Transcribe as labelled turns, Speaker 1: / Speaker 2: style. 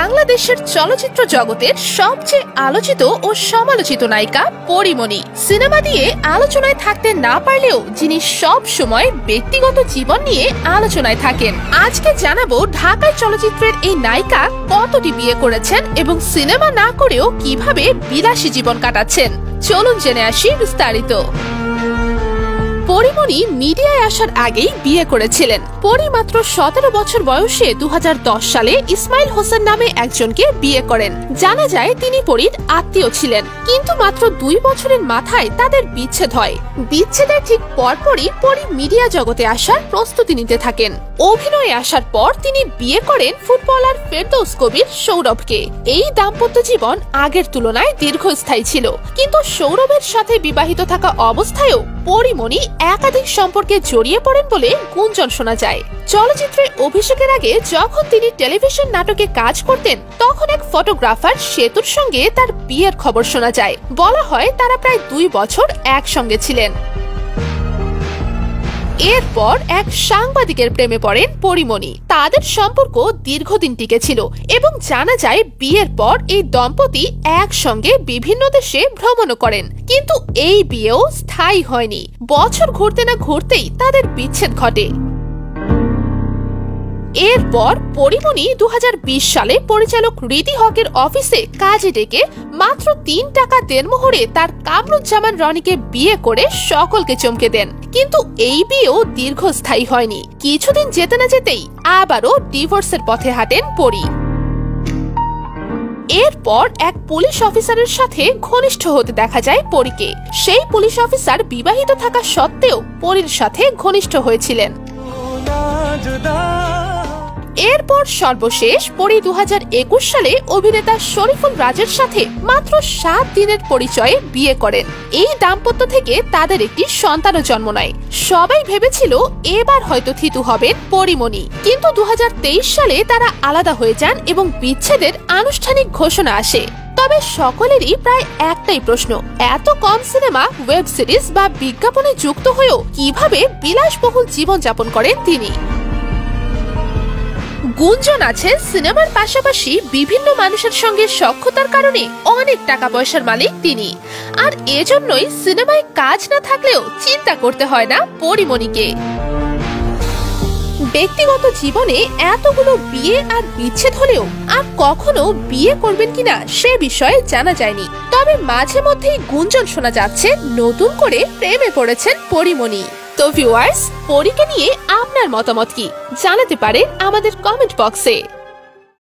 Speaker 1: বাংলাদেশের চলচ্চিত্র জগতের সবচেয়ে আলোচিত ও সমালোচিত নায়িকা পরীমণি সিনেমা দিয়ে আলোচনায় থাকতে না পারলেও যিনি সব সময় ব্যক্তিগত জীবন নিয়ে আলোচনায় থাকেন। আজকে জানাবো ঢাকায় চলচ্চিত্রের এই নায়িকা কতটি বিয়ে করেছেন এবং সিনেমা না করেও কিভাবে বিলাসী জীবন কাটাচ্ছেন। চলুন জেনে আসি বিস্তারিত। পরীমণি মিডিয়ায় আসার আগেই বিয়ে করেছিলেন। পরী মাত্র 17 বছর বয়সে 2010 সালে ইসমাইল হোসেন নামে একজনকে বিয়ে করেন। জানা যায় তিনি পরীর আত্মীয় ছিলেন, কিন্তু মাত্র 2 বছরের মাথায় তাদের বিচ্ছেদ হয়। বিচ্ছেদের ঠিক পরপরই পরী মিডিয়া জগতে আসার প্রস্তুতি নিতে থাকেন। অভিনয়ে আসার পর তিনি বিয়ে করেন ফুটবলার ফেরদৌস কবির সৌরভকে। এই দাম্পত্য জীবন আগের তুলনায় দীর্ঘস্থায়ী ছিল, কিন্তু সৌরভের সাথে বিবাহিত থাকা অবস্থায়ও পরীমণি একাধিক সম্পর্কে জড়িয়ে পড়েন বলে গুঞ্জন শোনা যায়। চলচ্চিত্রে অভিষেকের আগে যখন তিনি টেলিভিশন নাটকে কাজ করতেন, তখন এক ফটোগ্রাফার সেতুর সঙ্গে তার বিয়ের খবর শোনা যায়। বলা হয় তারা প্রায় 2 বছর একসঙ্গে ছিলেন। এরপর এক সাংবাদিকের প্রেমে পড়েন পরীমণি। তাদের সম্পর্ক দীর্ঘদিন টিকে ছিল এবং জানা যায় বিয়ের পর এই দম্পতি একসঙ্গে বিভিন্ন দেশে ভ্রমণও করেন, কিন্তু এই বিয়েও স্থায়ী হয়নি। বছর ঘুরতে না ঘুরতেই তাদের বিচ্ছেদ ঘটে। এরপর পরীমণি 2020 সালে পরিচালক রিদি হকের অফিসে কাজে ডেকে মাত্র 3 টাকা দেনমোহরে তার কামরুজ্জামান রনিকে বিয়ে করে সকলকে চমকে দেন, কিন্তু এই বিয়েও দীর্ঘস্থায়ী হয়নি। কিছুদিন যেতে না যেতেই আবারও ডিভোর্সের পথে হাঁটেন পরী। এরপর এক পুলিশ অফিসারের সাথে ঘনিষ্ঠ হতে দেখা যায় পরীকে। সেই পুলিশ অফিসার বিবাহিত থাকা সত্ত্বেও পরীর সাথে ঘনিষ্ঠ হয়েছিলেন। এরপর সর্বশেষ পরী 2021 সালে অভিনেতা শরীফুল রাজের সাথে মাত্র 7 দিনের পরিচয়ে বিয়ে করেন। এই দাম্পত্য থেকে তাদের একটি সন্তানও জন্ম নেয়। সবাই ভেবেছিল এবার হয়তো থিতু হবেন পরীমণি, কিন্তু 2023 সালে তারা আলাদা হয়ে যান এবং বিচ্ছেদের আনুষ্ঠানিক ঘোষণা আসে। তবে সকলেরই প্রায় একটাই প্রশ্ন, এত কম সিনেমা, ওয়েব সিরিজ বা বিজ্ঞাপনে যুক্ত হয়েও কিভাবে বিলাসবহুল জীবনযাপন করেন তিনি। গুঞ্জন আছে সিনেমার পাশাপাশি বিভিন্ন মানুষের সঙ্গে সখ্যতার কারণে অনেক টাকা পয়সার মালিক তিনি, আর এজন্যই সিনেমায় কাজ না থাকলেও চিন্তা করতে হয় না পরীমণিকে। ব্যক্তিগত জীবনে এতগুলো বিয়ে আর বিচ্ছেদ হলেও আর কখনো বিয়ে করবেন কিনা সে বিষয়ে জানা যায়নি। তবে মাঝে মধ্যেই গুঞ্জন শোনা যাচ্ছে নতুন করে প্রেমে পড়েছেন পরীমণি। তো ভিউয়ার্স, পরীকে নিয়ে আপনার মতামত কি জানাতে পারেন আমাদের কমেন্ট বক্সে।